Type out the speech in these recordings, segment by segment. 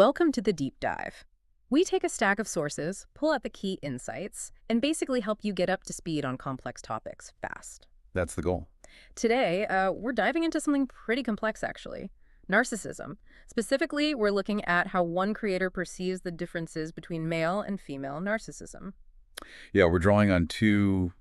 Welcome to the deep dive. We take a stack of sources, pull out the key insights, and basically help you get up to speed on complex topics fast. That's the goal. Today, we're diving into something pretty complex, actually. Narcissism. Specifically, we're looking at how one creator perceives the differences between male and female narcissism. Yeah, we're drawing on two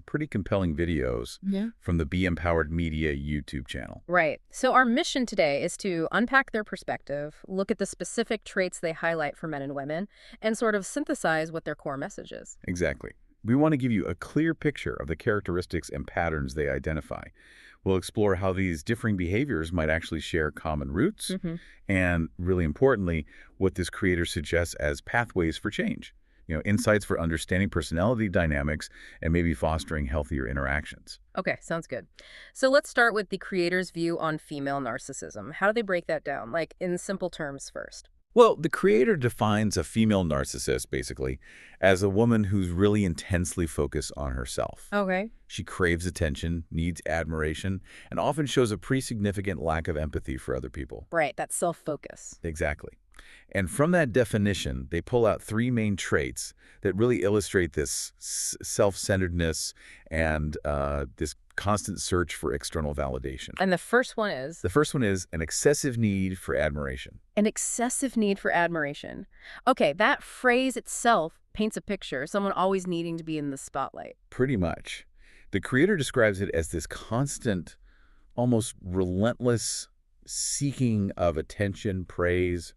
pretty compelling videos Yeah. from the Be Empowered Media YouTube channel. Right. So our mission today is to unpack their perspective, look at the specific traits they highlight for men and women, and sort of synthesize what their core message is. Exactly. We want to give you a clear picture of the characteristics and patterns they identify. We'll explore how these differing behaviors might actually share common roots, and really importantly, what this creator suggests as pathways for change. Insights for understanding personality dynamics and maybe fostering healthier interactions. Okay, sounds good. So let's start with the creator's view on female narcissism. How do they break that down? Like in simple terms first. Well, the creator defines a female narcissist, basically, as a woman who's really intensely focused on herself. Okay. She craves attention, needs admiration, and often shows a pretty significant lack of empathy for other people. Right, that's self-focus. Exactly. And from that definition, they pull out three main traits that really illustrate this self-centeredness and this constant search for external validation. And the first one is? The first one is an excessive need for admiration. An excessive need for admiration. Okay, that phrase itself paints a picture, someone always needing to be in the spotlight. Pretty much. The creator describes it as this constant, almost relentless seeking of attention, praise,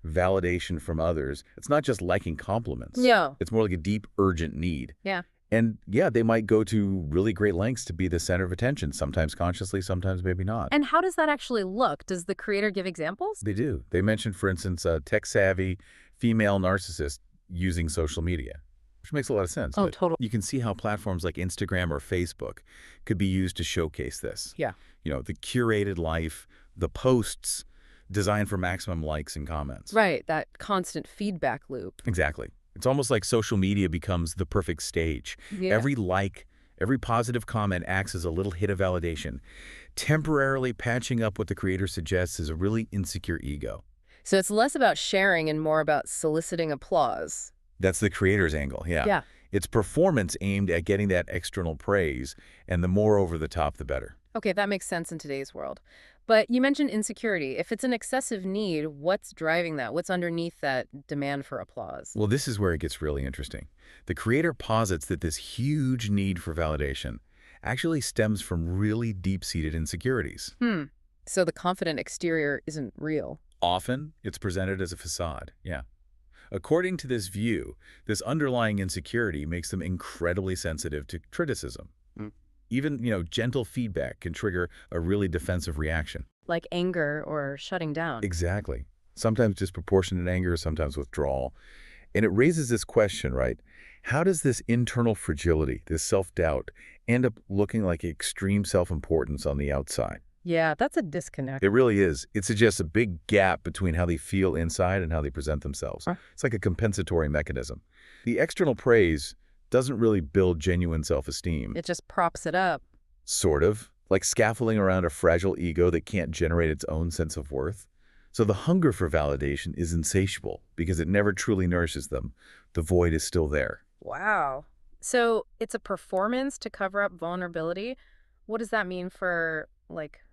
validation from others. It's not just liking compliments. Yeah. It's more like a deep, urgent need. Yeah. And yeah, they might go to really great lengths to be the center of attention, sometimes consciously, sometimes maybe not. And how does that actually look? Does the creator give examples? They do. They mentioned, for instance, a tech-savvy female narcissist using social media, which makes a lot of sense. Oh, But totally. you can see how platforms like Instagram or Facebook could be used to showcase this. Yeah. The curated life, the posts designed for maximum likes and comments. Right, that constant feedback loop. Exactly. It's almost like social media becomes the perfect stage. Yeah. Every like, every positive comment acts as a little hit of validation, temporarily patching up what the creator suggests is a really insecure ego. So it's less about sharing and more about soliciting applause. That's the creator's angle, yeah. Yeah. It's performance aimed at getting that external praise, and the more over the top, the better. Okay, that makes sense in today's world. But you mentioned insecurity. If it's an excessive need, what's driving that? What's underneath that demand for applause? Well, this is where it gets really interesting. The creator posits that this huge need for validation actually stems from really deep-seated insecurities. So the confident exterior isn't real. Often, it's presented as a facade, yeah. According to this view, this underlying insecurity makes them incredibly sensitive to criticism. Even, gentle feedback can trigger a really defensive reaction. Like anger or shutting down. Exactly. Sometimes disproportionate anger, sometimes withdrawal. And it raises this question, right? How does this internal fragility, this self-doubt, end up looking like extreme self-importance on the outside? Yeah, that's a disconnect. It really is. It suggests a big gap between how they feel inside and how they present themselves. It's like a compensatory mechanism. The external praise doesn't really build genuine self-esteem. It just props it up. Sort of, like scaffolding around a fragile ego that can't generate its own sense of worth. So the hunger for validation is insatiable because it never truly nourishes them. The void is still there. Wow. So it's a performance to cover up vulnerability. What does that mean for,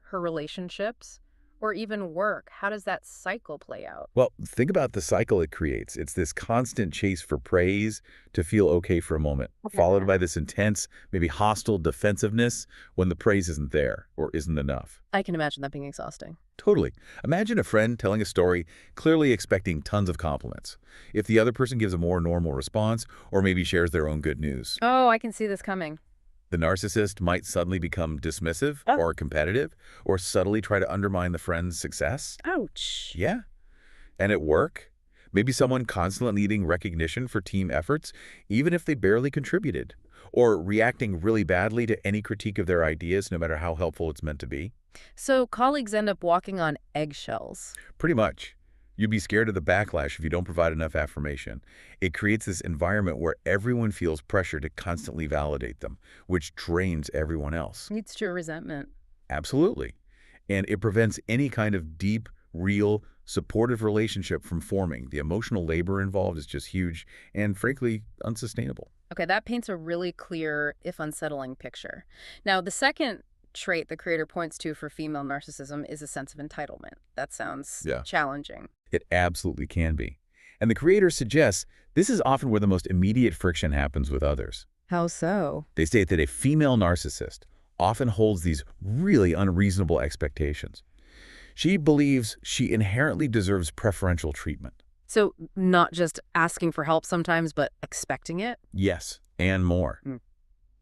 her relationships or even work? How does that cycle play out? Well, think about the cycle it creates. It's this constant chase for praise to feel okay for a moment, followed by this intense, maybe hostile defensiveness when the praise isn't there or isn't enough. I can imagine that being exhausting. Totally. Imagine a friend telling a story, clearly expecting tons of compliments. If the other person gives a more normal response or maybe shares their own good news, Oh, I can see this coming. the narcissist might suddenly become dismissive or competitive or subtly try to undermine the friend's success. Ouch. Yeah. And at work, maybe someone constantly needing recognition for team efforts, even if they barely contributed, or reacting really badly to any critique of their ideas, no matter how helpful it's meant to be. So colleagues end up walking on eggshells. Pretty much. You'd be scared of the backlash if you don't provide enough affirmation. It creates this environment where everyone feels pressure to constantly validate them, which drains everyone else. Leads to resentment. Absolutely. And it prevents any kind of deep, real, supportive relationship from forming. The emotional labor involved is just huge and, frankly, unsustainable. Okay, that paints a really clear, if unsettling, picture. Now, the second trait the creator points to for female narcissism is a sense of entitlement. That sounds Yeah. challenging. It absolutely can be. And the creator suggests this is often where the most immediate friction happens with others. How so? They state that a female narcissist often holds these really unreasonable expectations. She believes she inherently deserves preferential treatment. So, not just asking for help sometimes, but expecting it? Yes, and more. Mm.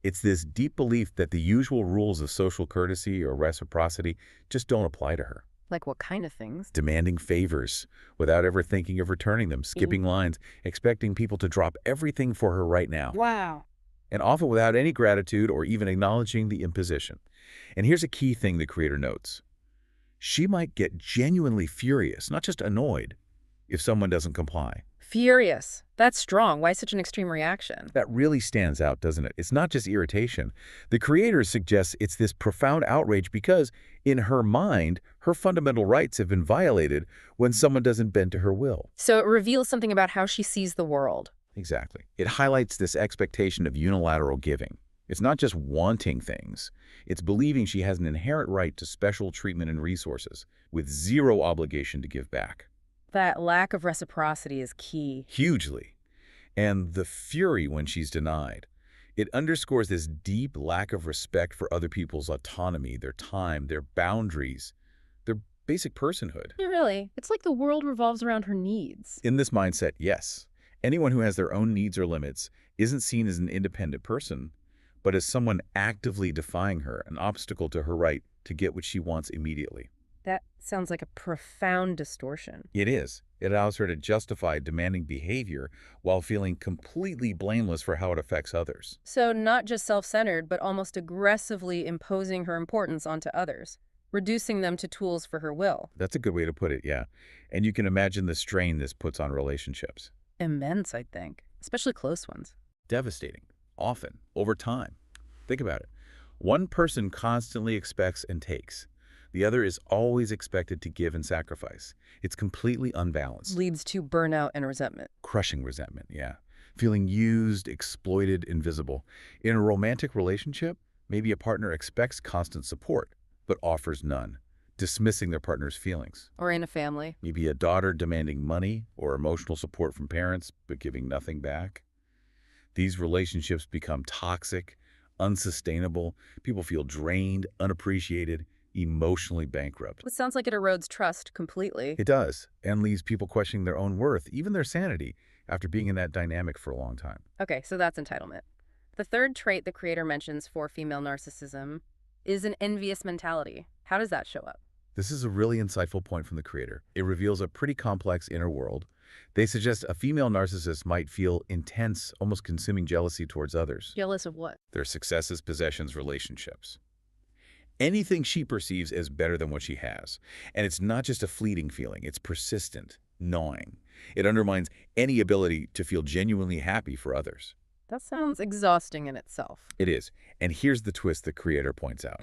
It's this deep belief that the usual rules of social courtesy or reciprocity just don't apply to her. Like what kind of things? Demanding favors without ever thinking of returning them, skipping lines, expecting people to drop everything for her right now, Wow. and often without any gratitude or even acknowledging the imposition. And here's a key thing the creator notes. She might get genuinely furious, not just annoyed, if someone doesn't comply. Furious. That's strong. Why such an extreme reaction? That really stands out, doesn't it? It's not just irritation. The creator suggests it's this profound outrage because, in her mind, her fundamental rights have been violated when someone doesn't bend to her will. So it reveals something about how she sees the world. Exactly. It highlights this expectation of unilateral giving. It's not just wanting things. It's believing she has an inherent right to special treatment and resources, with zero obligation to give back. That lack of reciprocity is key. Hugely. And the fury when she's denied. It underscores this deep lack of respect for other people's autonomy, their time, their boundaries, their basic personhood. Yeah, really. It's like the world revolves around her needs. In this mindset, yes, anyone who has their own needs or limits isn't seen as an independent person, but as someone actively defying her, an obstacle to her right to get what she wants immediately. That sounds like a profound distortion. It is. It allows her to justify demanding behavior while feeling completely blameless for how it affects others. So not just self-centered, but almost aggressively imposing her importance onto others, reducing them to tools for her will. That's a good way to put it, yeah. And you can imagine the strain this puts on relationships. Immense, I think, especially close ones. Devastating, often, over time. Think about it. One person constantly expects and takes. The other is always expected to give and sacrifice. It's completely unbalanced. Leads to burnout and resentment. Crushing resentment, yeah. Feeling used, exploited, invisible. In a romantic relationship, maybe a partner expects constant support, but offers none, dismissing their partner's feelings. Or in a family. Maybe a daughter demanding money or emotional support from parents, but giving nothing back. These relationships become toxic, unsustainable. People feel drained, unappreciated, emotionally bankrupt. It sounds like it erodes trust completely. It does, and leaves people questioning their own worth, even their sanity, after being in that dynamic for a long time. Okay, so that's entitlement. The third trait the creator mentions for female narcissism is an envious mentality. How does that show up? This is a really insightful point from the creator. It reveals a pretty complex inner world. They suggest a female narcissist might feel intense, almost consuming jealousy towards others. Jealous of what? Their successes, possessions, relationships. Anything she perceives as better than what she has. And it's not just a fleeting feeling, it's persistent, gnawing. It undermines any ability to feel genuinely happy for others. That sounds exhausting in itself. It is. And here's the twist the creator points out.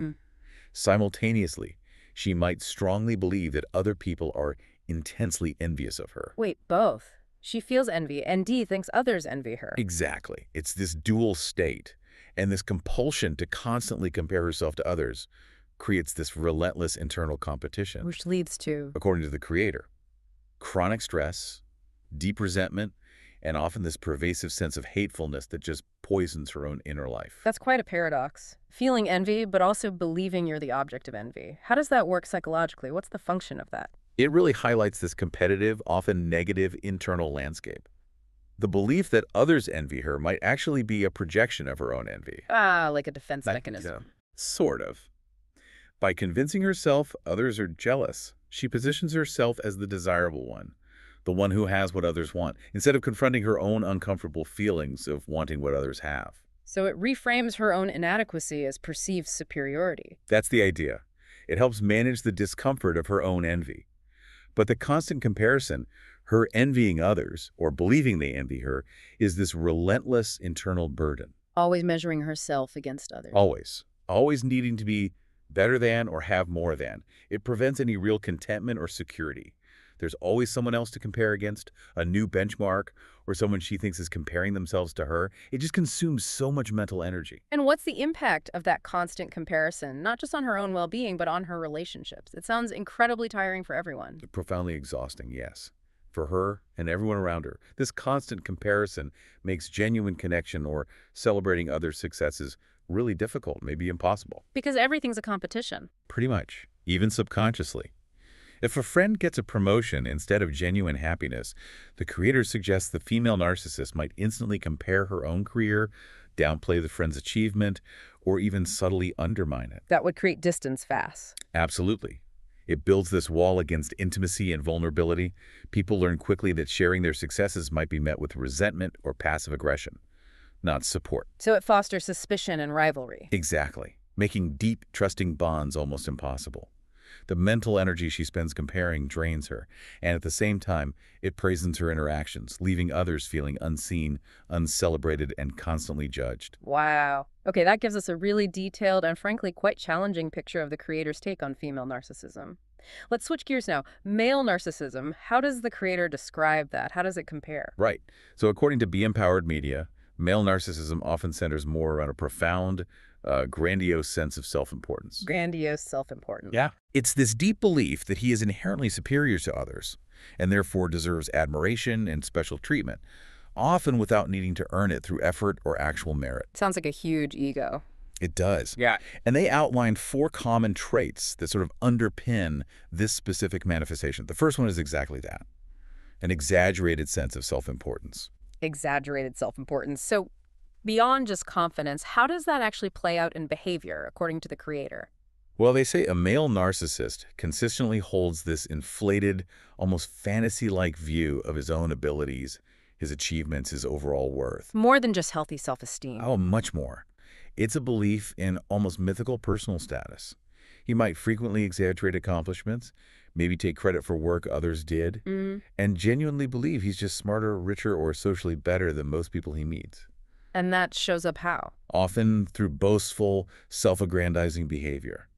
Simultaneously, she might strongly believe that other people are intensely envious of her. Wait, both. She feels envy, and D thinks others envy her. Exactly. It's this dual state. And this compulsion to constantly compare herself to others creates this relentless internal competition. Which leads to, according to the creator, chronic stress, deep resentment, and often this pervasive sense of hatefulness that just poisons her own inner life. that's quite a paradox. Feeling envy, but also believing you're the object of envy. How does that work psychologically? What's the function of that? It really highlights this competitive, often negative internal landscape. The belief that others envy her might actually be a projection of her own envy. Like a defense Like, mechanism. Sort of. By convincing herself others are jealous, she positions herself as the desirable one, the one who has what others want, instead of confronting her own uncomfortable feelings of wanting what others have. So it reframes her own inadequacy as perceived superiority. That's the idea. It helps manage the discomfort of her own envy. But the constant comparison, her envying others, or believing they envy her, is this relentless internal burden. Always measuring herself against others. Always. Always needing to be better than or have more than. It prevents any real contentment or security. There's always someone else to compare against, a new benchmark, or someone she thinks is comparing themselves to her. It just consumes so much mental energy. And what's the impact of that constant comparison, not just on her own well-being, but on her relationships? It sounds incredibly tiring for everyone. Profoundly exhausting, yes. For her and everyone around her, this constant comparison makes genuine connection or celebrating others' successes really difficult, maybe impossible. Because everything's a competition. Pretty much, even subconsciously. If a friend gets a promotion instead of genuine happiness, the creator suggests the female narcissist might instantly compare her own career, downplay the friend's achievement, or even subtly undermine it. That would create distance fast. Absolutely. It builds this wall against intimacy and vulnerability. People learn quickly that sharing their successes might be met with resentment or passive aggression, not support. So it fosters suspicion and rivalry. Exactly, making deep, trusting bonds almost impossible. The mental energy she spends comparing drains her, and at the same time, it poisons her interactions, leaving others feeling unseen, uncelebrated, and constantly judged. Wow. Okay, that gives us a really detailed and frankly quite challenging picture of the creator's take on female narcissism. Let's switch gears now. Male narcissism, how does the creator describe that? How does it compare? Right. So according to Be Empowered Media, male narcissism often centers more around a profound, grandiose sense of self-importance. Grandiose self-importance. Yeah. It's this deep belief that he is inherently superior to others and therefore deserves admiration and special treatment, often without needing to earn it through effort or actual merit. Sounds like a huge ego. It does. Yeah. And they outline 4 common traits that sort of underpin this specific manifestation. The first one is exactly that, an exaggerated sense of self-importance. Exaggerated self-importance. So beyond just confidence, how does that actually play out in behavior, according to the creator? Well, they say a male narcissist consistently holds this inflated, almost fantasy-like view of his own abilities, his achievements, his overall worth. More than just healthy self-esteem. Oh, much more. It's a belief in almost mythical personal status. He might frequently exaggerate accomplishments, maybe take credit for work others did, and genuinely believe he's just smarter, richer, or socially better than most people he meets. And that shows up how? Often through boastful, self-aggrandizing behavior.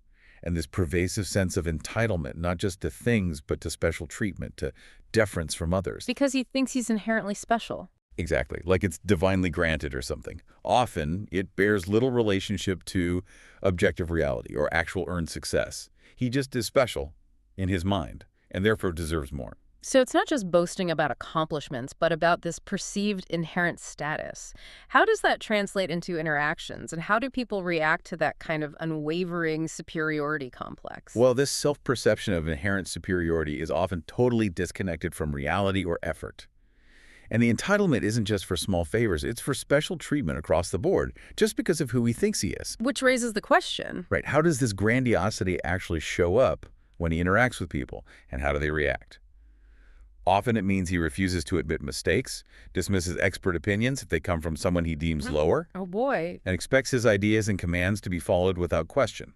And this pervasive sense of entitlement, not just to things, but to special treatment, to deference from others. Because he thinks he's inherently special. Exactly, like it's divinely granted or something. Often, it bears little relationship to objective reality or actual earned success. He just is special in his mind, and therefore deserves more. So it's not just boasting about accomplishments, but about this perceived inherent status. How does that translate into interactions, and how do people react to that kind of unwavering superiority complex? Well, this self-perception of inherent superiority is often totally disconnected from reality or effort. And the entitlement isn't just for small favors, it's for special treatment across the board, just because of who he thinks he is. Which raises the question. Right, how does this grandiosity actually show up when he interacts with people, and how do they react? Often it means he refuses to admit mistakes, dismisses expert opinions if they come from someone he deems lower, Oh boy. and expects his ideas and commands to be followed without question.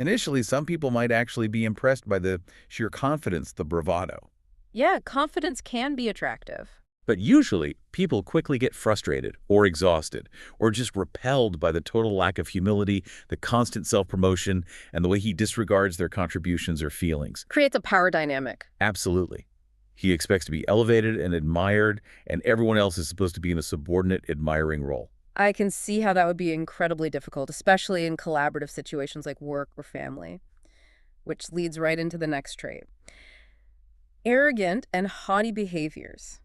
Initially, some people might actually be impressed by the sheer confidence, the bravado. Yeah, confidence can be attractive. But usually, people quickly get frustrated or exhausted or just repelled by the total lack of humility, the constant self-promotion, and the way he disregards their contributions or feelings. Creates a power dynamic. Absolutely. He expects to be elevated and admired, and everyone else is supposed to be in a subordinate, admiring role. I can see how that would be incredibly difficult, especially in collaborative situations like work or family, which leads right into the next trait. Arrogant and haughty behaviors.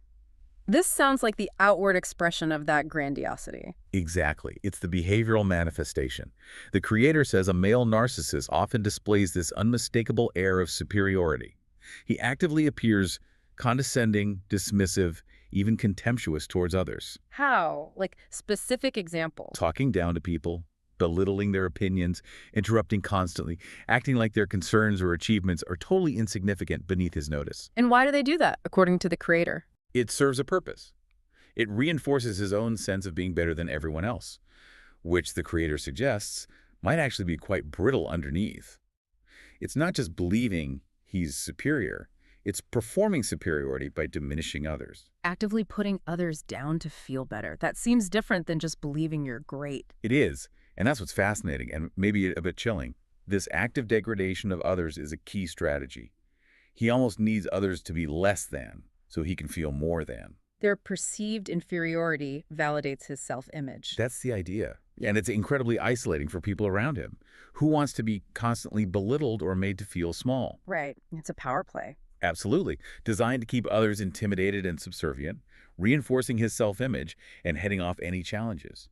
This sounds like the outward expression of that grandiosity. Exactly. It's the behavioral manifestation. The creator says a male narcissist often displays this unmistakable air of superiority. He actively appears condescending, dismissive, even contemptuous towards others. How? Like specific examples. Talking down to people, belittling their opinions, interrupting constantly, acting like their concerns or achievements are totally insignificant beneath his notice. And why do they do that, according to the creator? It serves a purpose. It reinforces his own sense of being better than everyone else, which the creator suggests might actually be quite brittle underneath. It's not just believing he's superior, it's performing superiority by diminishing others. Actively putting others down to feel better. That seems different than just believing you're great. It is, and that's what's fascinating and maybe a bit chilling. This active degradation of others is a key strategy. He almost needs others to be less than, so he can feel more than. Their perceived inferiority validates his self-image. That's the idea. And it's incredibly isolating for people around him. Who wants to be constantly belittled or made to feel small? Right. It's a power play. Absolutely. Designed to keep others intimidated and subservient, reinforcing his self-image and heading off any challenges.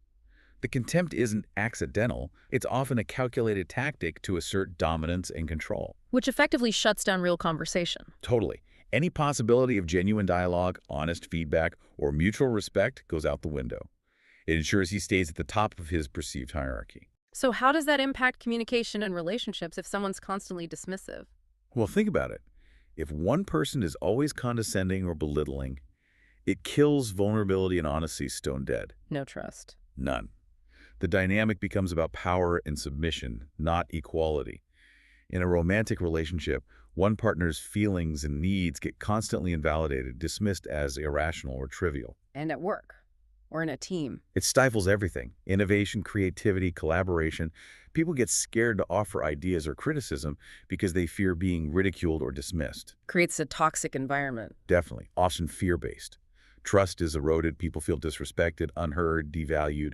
The contempt isn't accidental. It's often a calculated tactic to assert dominance and control. Which effectively shuts down real conversation. Totally. Any possibility of genuine dialogue, honest feedback, or mutual respect goes out the window. It ensures he stays at the top of his perceived hierarchy. So how does that impact communication and relationships if someone's constantly dismissive? Well, think about it. If one person is always condescending or belittling, it kills vulnerability and honesty stone dead. No trust. None. The dynamic becomes about power and submission, not equality. In a romantic relationship, one partner's feelings and needs get constantly invalidated, dismissed as irrational or trivial. And at work. Or in a team. It stifles everything: innovation, creativity, collaboration. People get scared to offer ideas or criticism because they fear being ridiculed or dismissed. Creates a toxic environment. Definitely, often fear-based. Trust is eroded, people feel disrespected, unheard, devalued.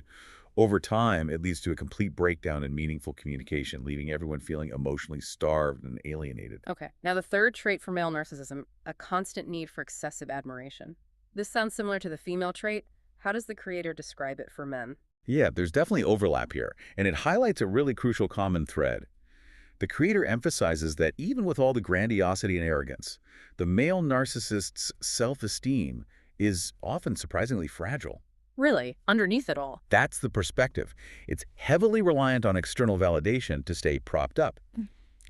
Over time, it leads to a complete breakdown in meaningful communication, leaving everyone feeling emotionally starved and alienated. Okay. Now the third trait for male narcissism, a constant need for excessive admiration. This sounds similar to the female trait. How does the creator describe it for men? Yeah, there's definitely overlap here, and it highlights a really crucial common thread. The creator emphasizes that even with all the grandiosity and arrogance, the male narcissist's self-esteem is often surprisingly fragile. Really? Underneath it all? That's the perspective. It's heavily reliant on external validation to stay propped up.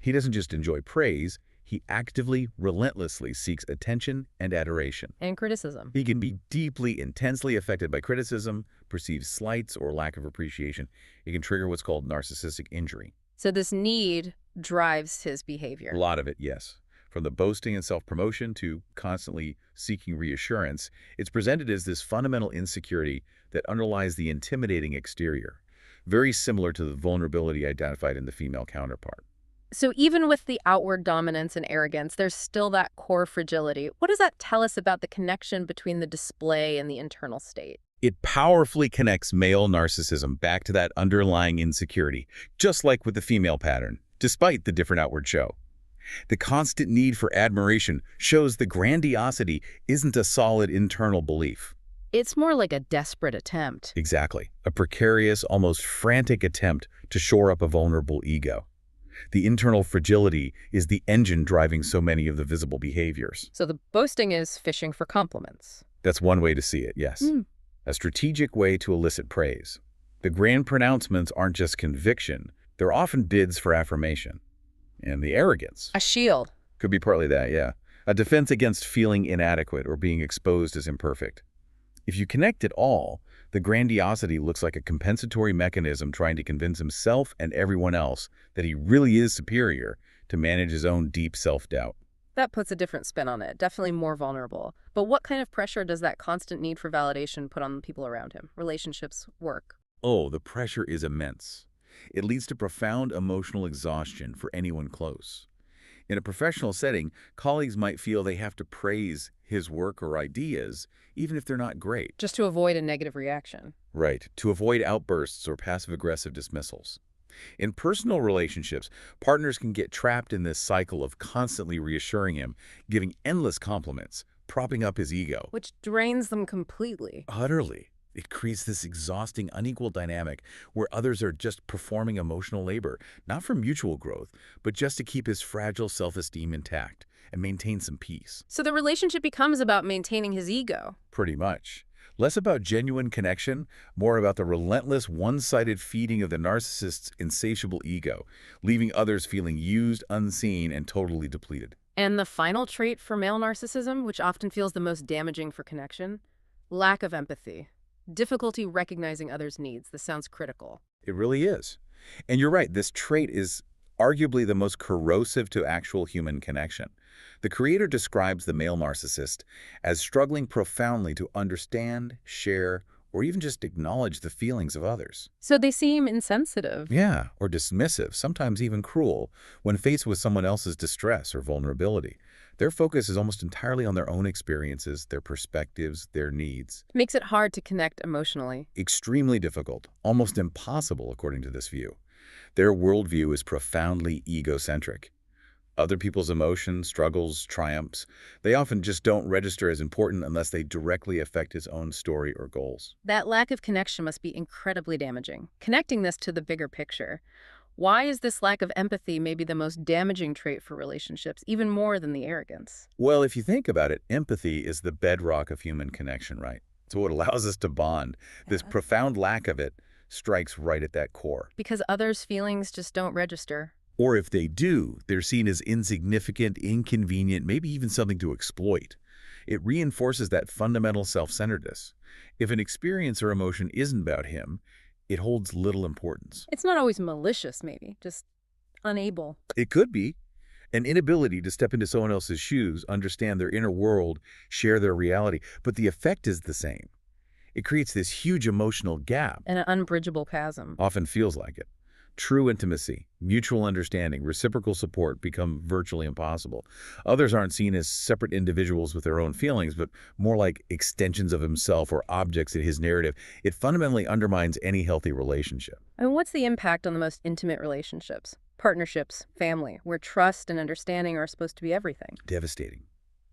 He doesn't just enjoy praise, he actively, relentlessly seeks attention and adoration. And criticism. He can be deeply, intensely affected by criticism, perceive slights or lack of appreciation. It can trigger what's called narcissistic injury. So this need drives his behavior. A lot of it, yes. From the boasting and self-promotion to constantly seeking reassurance, it's presented as this fundamental insecurity that underlies the intimidating exterior, very similar to the vulnerability identified in the female counterpart. So even with the outward dominance and arrogance, there's still that core fragility. What does that tell us about the connection between the display and the internal state? It powerfully connects male narcissism back to that underlying insecurity, just like with the female pattern, despite the different outward show. The constant need for admiration shows the grandiosity isn't a solid internal belief. It's more like a desperate attempt. Exactly. A precarious, almost frantic attempt to shore up a vulnerable ego. The internal fragility is the engine driving so many of the visible behaviors. So the boasting is fishing for compliments. That's one way to see it, yes. A strategic way to elicit praise. The grand pronouncements aren't just conviction. They're often bids for affirmation. And the arrogance. A shield. Could be partly that, yeah. A defense against feeling inadequate or being exposed as imperfect. If you connect it all, the grandiosity looks like a compensatory mechanism trying to convince himself and everyone else that he really is superior to manage his own deep self-doubt. That puts a different spin on it, definitely more vulnerable. But what kind of pressure does that constant need for validation put on the people around him? Relationships, work? Oh, the pressure is immense. It leads to profound emotional exhaustion for anyone close. In a professional setting, colleagues might feel they have to praise his work or ideas, even if they're not great. Just to avoid a negative reaction. Right, to avoid outbursts or passive-aggressive dismissals. In personal relationships, partners can get trapped in this cycle of constantly reassuring him, giving endless compliments, propping up his ego. Which drains them completely. Utterly. It creates this exhausting, unequal dynamic where others are just performing emotional labor, not for mutual growth, but just to keep his fragile self-esteem intact and maintain some peace. So the relationship becomes about maintaining his ego. Pretty much. Less about genuine connection, more about the relentless, one-sided feeding of the narcissist's insatiable ego, leaving others feeling used, unseen, and totally depleted. And the final trait for male narcissism, which often feels the most damaging for connection? Lack of empathy. Difficulty recognizing others' needs. This sounds critical. It really is. And you're right, this trait is arguably the most corrosive to actual human connection. The creator describes the male narcissist as struggling profoundly to understand, share, or even just acknowledge the feelings of others. So they seem insensitive. Yeah, or dismissive, sometimes even cruel, when faced with someone else's distress or vulnerability. Their focus is almost entirely on their own experiences, their perspectives, their needs. Makes it hard to connect emotionally. Extremely difficult, almost impossible according to this view. Their worldview is profoundly egocentric. Other people's emotions, struggles, triumphs, they often just don't register as important unless they directly affect his own story or goals. That lack of connection must be incredibly damaging. Connecting this to the bigger picture, why is this lack of empathy maybe the most damaging trait for relationships, even more than the arrogance? Well, if you think about it, empathy is the bedrock of human connection, right? It's what allows us to bond. This Yeah. profound lack of it strikes right at that core. Because others' feelings just don't register. Or if they do, they're seen as insignificant, inconvenient, maybe even something to exploit. It reinforces that fundamental self-centeredness. If an experience or emotion isn't about him, it holds little importance. It's not always malicious, maybe, just unable. It could be an inability to step into someone else's shoes, understand their inner world, share their reality, but the effect is the same. It creates this huge emotional gap, An unbridgeable chasm. often feels like it. True intimacy, mutual understanding, reciprocal support become virtually impossible. Others aren't seen as separate individuals with their own feelings, but more like extensions of himself or objects in his narrative. It fundamentally undermines any healthy relationship. And what's the impact on the most intimate relationships? Partnerships, family, where trust and understanding are supposed to be everything. Devastating.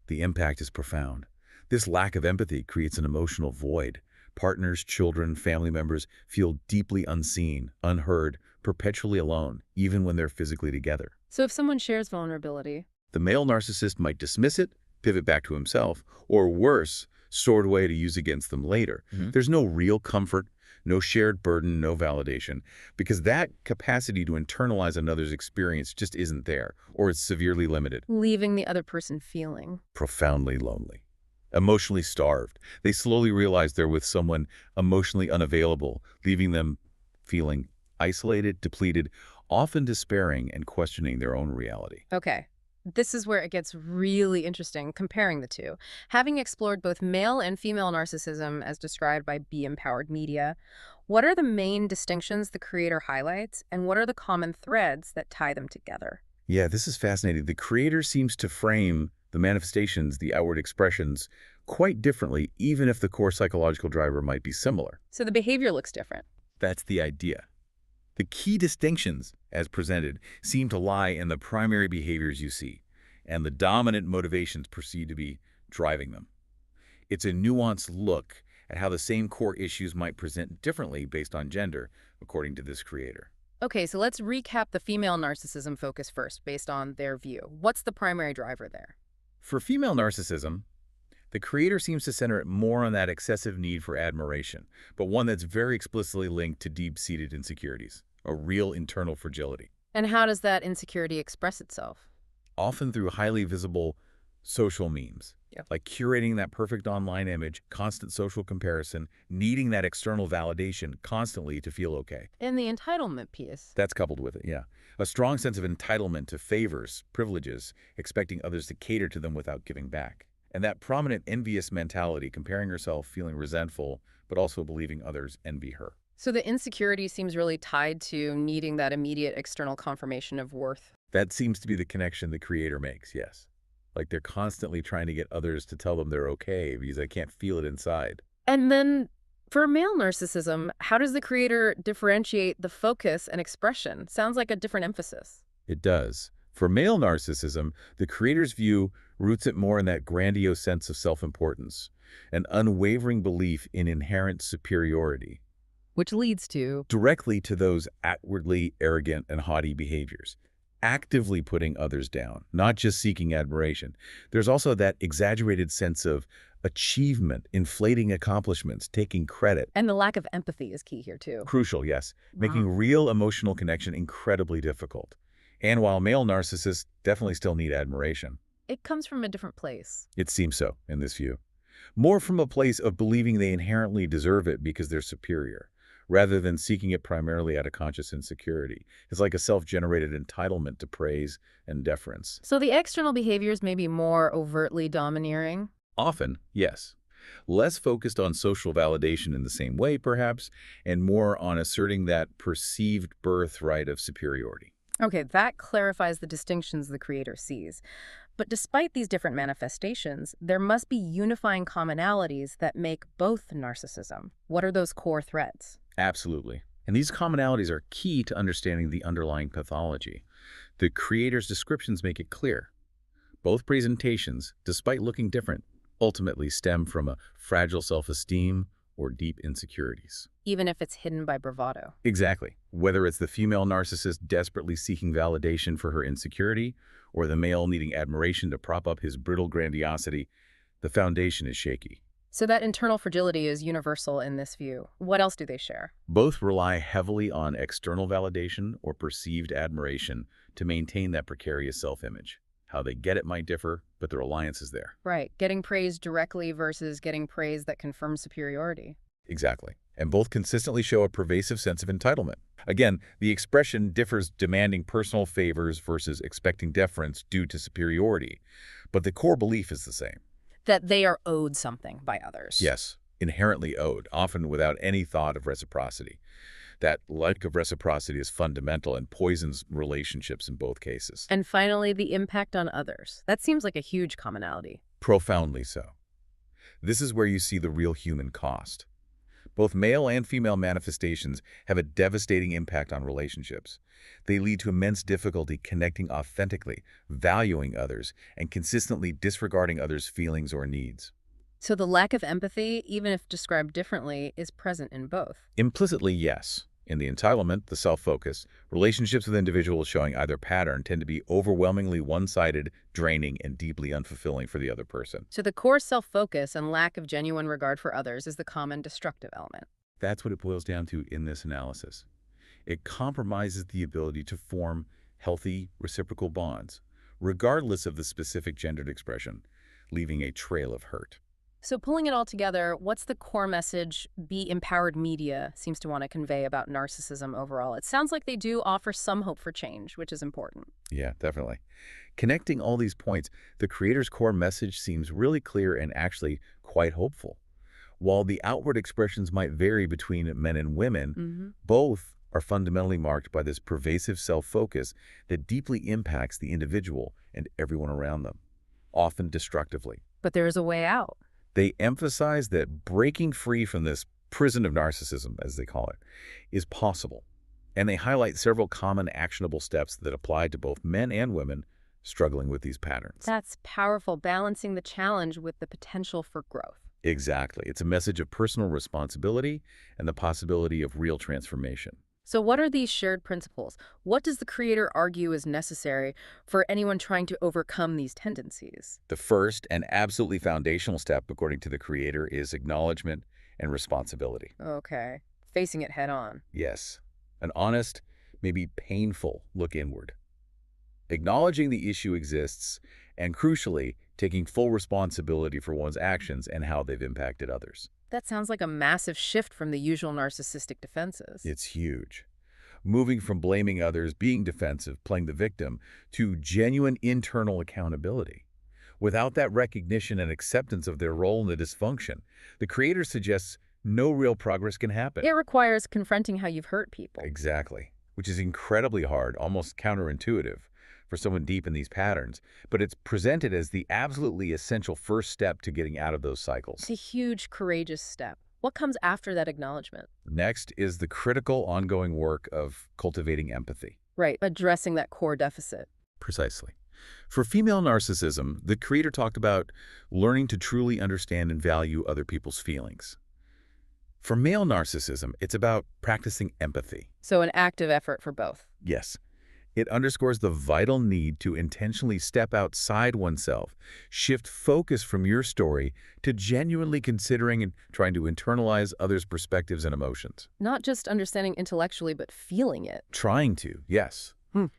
The impact is profound. This lack of empathy creates an emotional void. Partners, children, family members feel deeply unseen, unheard, perpetually alone, even when they're physically together. So if someone shares vulnerability, The male narcissist might dismiss it, pivot back to himself, or worse, store it away to use against them later. There's no real comfort, no shared burden, no validation, because that capacity to internalize another's experience just isn't there, or it's severely limited. leaving the other person feeling. Profoundly lonely, emotionally starved. They slowly realize they're with someone emotionally unavailable, leaving them feeling isolated, depleted, often despairing and questioning their own reality. Okay, this is where it gets really interesting, comparing the two. Having explored both male and female narcissism as described by Be-Empowered Media, what are the main distinctions the creator highlights, and what are the common threads that tie them together? Yeah, this is fascinating. The creator seems to frame the manifestations, the outward expressions, quite differently, even if the core psychological driver might be similar. So the behavior looks different. That's the idea. The key distinctions, as presented, seem to lie in the primary behaviors you see, and the dominant motivations perceived to be driving them. It's a nuanced look at how the same core issues might present differently based on gender, according to this creator. Okay, so let's recap the female narcissism focus first, based on their view. What's the primary driver there? For female narcissism, the creator seems to center it more on that excessive need for admiration, but one that's very explicitly linked to deep-seated insecurities, a real internal fragility, And how does that insecurity express itself? often through highly visible social memes, Yep. like curating that perfect online image, constant social comparison, needing that external validation constantly to feel okay. And the entitlement piece. That's coupled with it, yeah. A strong sense of entitlement to favors, privileges, expecting others to cater to them without giving back. And that prominent envious mentality, comparing herself, feeling resentful, but also believing others envy her. So the insecurity seems really tied to needing that immediate external confirmation of worth. That seems to be the connection the creator makes, yes. Like they're constantly trying to get others to tell them they're okay because they can't feel it inside. And then for male narcissism, how does the creator differentiate the focus and expression? Sounds like a different emphasis. It does. For male narcissism, the creator's view roots it more in that grandiose sense of self-importance, an unwavering belief in inherent superiority, Which leads to... directly to those outwardly arrogant and haughty behaviors, actively putting others down, not just seeking admiration. There's also that exaggerated sense of achievement, inflating accomplishments, taking credit. And the lack of empathy is key here, too. Crucial, yes, making real emotional connection incredibly difficult. And while male narcissists definitely still need admiration, It comes from a different place. it seems so in this view. More from a place of believing they inherently deserve it because they're superior, rather than seeking it primarily out of conscious insecurity. It's like a self-generated entitlement to praise and deference. So the external behaviors may be more overtly domineering. Often, yes. Less focused on social validation in the same way, perhaps, and more on asserting that perceived birthright of superiority. Okay, that clarifies the distinctions the creator sees. But despite these different manifestations, there must be unifying commonalities that make both narcissism. What are those core threads? Absolutely. And these commonalities are key to understanding the underlying pathology. The creator's descriptions make it clear. Both presentations, despite looking different, ultimately stem from a fragile self-esteem or deep insecurities. Even if it's hidden by bravado. Exactly. Whether it's the female narcissist desperately seeking validation for her insecurity, or the male needing admiration to prop up his brittle grandiosity, the foundation is shaky. So that internal fragility is universal in this view. What else do they share? Both rely heavily on external validation or perceived admiration to maintain that precarious self-image. How they get it might differ, but the reliance is there. Right, getting praised directly versus getting praise that confirms superiority. Exactly. And both consistently show a pervasive sense of entitlement. Again, the expression differs, demanding personal favors versus expecting deference due to superiority. But the core belief is the same. That they are owed something by others. Yes, inherently owed, often without any thought of reciprocity. That lack of reciprocity is fundamental and poisons relationships in both cases. And finally, the impact on others. That seems like a huge commonality. Profoundly so. This is where you see the real human cost. Both male and female manifestations have a devastating impact on relationships. They lead to immense difficulty connecting authentically, valuing others, and consistently disregarding others' feelings or needs. So the lack of empathy, even if described differently, is present in both. Implicitly, yes. In the entitlement, the self-focus, relationships with individuals showing either pattern tend to be overwhelmingly one-sided, draining, and deeply unfulfilling for the other person. So the core self-focus and lack of genuine regard for others is the common destructive element. That's what it boils down to in this analysis. It compromises the ability to form healthy, reciprocal bonds, regardless of the specific gendered expression, leaving a trail of hurt. So pulling it all together, what's the core message Be Empowered Media seems to want to convey about narcissism overall? It sounds like they do offer some hope for change, which is important. Yeah, definitely. Connecting all these points, the creator's core message seems really clear and actually quite hopeful. While the outward expressions might vary between men and women, both are fundamentally marked by this pervasive self-focus that deeply impacts the individual and everyone around them, often destructively. But there is a way out. They emphasize that breaking free from this prison of narcissism, as they call it, is possible. And they highlight several common actionable steps that apply to both men and women struggling with these patterns. That's powerful, balancing the challenge with the potential for growth. Exactly. It's a message of personal responsibility and the possibility of real transformation. So what are these shared principles? What does the creator argue is necessary for anyone trying to overcome these tendencies? The first and absolutely foundational step, according to the creator, is acknowledgement and responsibility. Okay. Facing it head on. Yes. An honest, maybe painful look inward. Acknowledging the issue exists, and crucially, taking full responsibility for one's actions and how they've impacted others. That sounds like a massive shift from the usual narcissistic defenses. It's huge. Moving from blaming others, being defensive, playing the victim, to genuine internal accountability. Without that recognition and acceptance of their role in the dysfunction, the creator suggests no real progress can happen. It requires confronting how you've hurt people. Exactly. Which is incredibly hard, almost counterintuitive for someone deep in these patterns, but it's presented as the absolutely essential first step to getting out of those cycles. It's a huge, courageous step. What comes after that acknowledgement? Next is the critical ongoing work of cultivating empathy. Right, addressing that core deficit. Precisely. For female narcissism, the creator talked about learning to truly understand and value other people's feelings. For male narcissism, it's about practicing empathy. So an active effort for both. Yes. It underscores the vital need to intentionally step outside oneself, shift focus from your story to genuinely considering and trying to internalize others' perspectives and emotions. Not just understanding intellectually, but feeling it. Trying to, yes.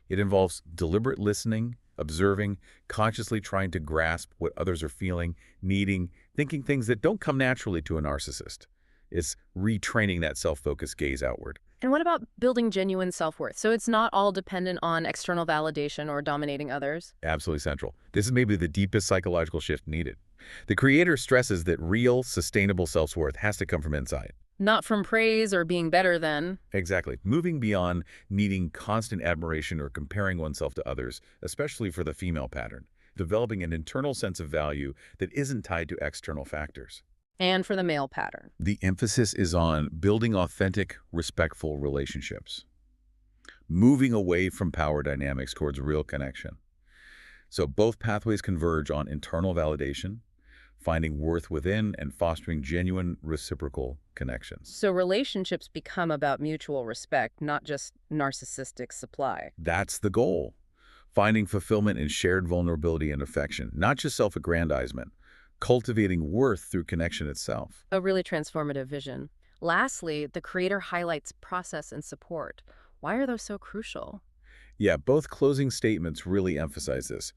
It involves deliberate listening, observing, consciously trying to grasp what others are feeling, needing, thinking things that don't come naturally to a narcissist. It's retraining that self-focused gaze outward. And what about building genuine self-worth? So it's not all dependent on external validation or dominating others? Absolutely central. This is maybe the deepest psychological shift needed. The creator stresses that real, sustainable self-worth has to come from inside. Not from praise or being better than. Exactly. Moving beyond needing constant admiration or comparing oneself to others, especially for the female pattern. developing an internal sense of value that isn't tied to external factors. And for the male pattern. The emphasis is on building authentic, respectful relationships, moving away from power dynamics towards real connection. So both pathways converge on internal validation, finding worth within, and fostering genuine reciprocal connections. So relationships become about mutual respect, not just narcissistic supply. That's the goal. Finding fulfillment in shared vulnerability and affection, not just self-aggrandizement, cultivating worth through connection itself. A really transformative vision. Lastly, the creator highlights process and support. Why are those so crucial? Yeah, both closing statements really emphasize this.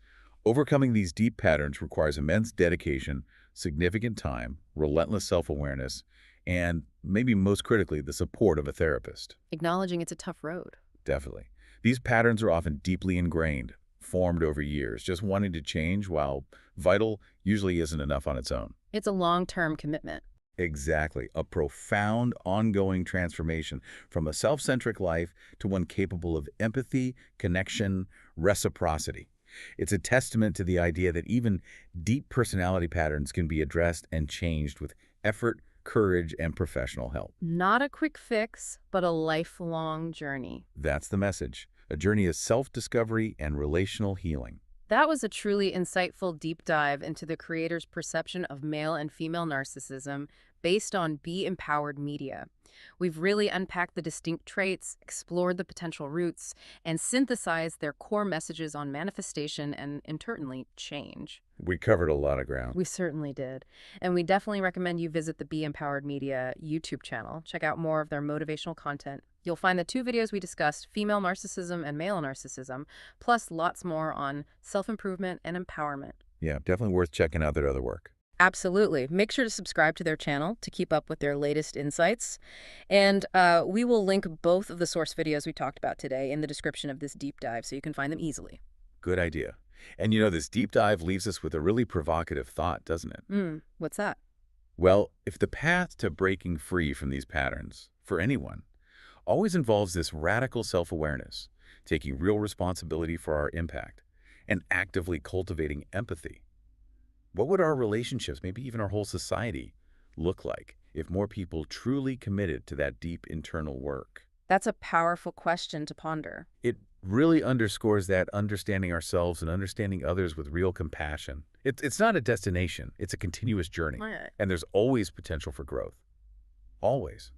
Overcoming these deep patterns requires immense dedication, significant time, relentless self-awareness, and maybe most critically, the support of a therapist. Acknowledging it's a tough road. Definitely. These patterns are often deeply ingrained, formed over years. Just wanting to change, while vital, usually isn't enough on its own. It's a long-term commitment. Exactly. A profound, ongoing transformation from a self-centric life to one capable of empathy, connection, reciprocity. It's a testament to the idea that even deep personality patterns can be addressed and changed with effort, courage, and professional help. Not a quick fix, but a lifelong journey. That's the message. A journey of self-discovery and relational healing. That was a truly insightful deep dive into the creator's perception of male and female narcissism based on Be Empowered Media. We've really unpacked the distinct traits, explored the potential roots, and synthesized their core messages on manifestation and, internally, change. We covered a lot of ground. We certainly did. And we definitely recommend you visit the Be Empowered Media YouTube channel. Check out more of their motivational content. You'll find the two videos we discussed, female narcissism and male narcissism, plus lots more on self-improvement and empowerment. Yeah, definitely worth checking out their other work. Absolutely. Make sure to subscribe to their channel to keep up with their latest insights. And we will link both of the source videos we talked about today in the description of this deep dive so you can find them easily. Good idea. And this deep dive leaves us with a really provocative thought, doesn't it? What's that? Well, if the path to breaking free from these patterns, for anyone, always involves this radical self-awareness, taking real responsibility for our impact, and actively cultivating empathy, what would our relationships, maybe even our whole society, look like if more people truly committed to that deep internal work? That's a powerful question to ponder. It really underscores that understanding ourselves and understanding others with real compassion. It's not a destination, it's a continuous journey. Right. And there's always potential for growth. Always.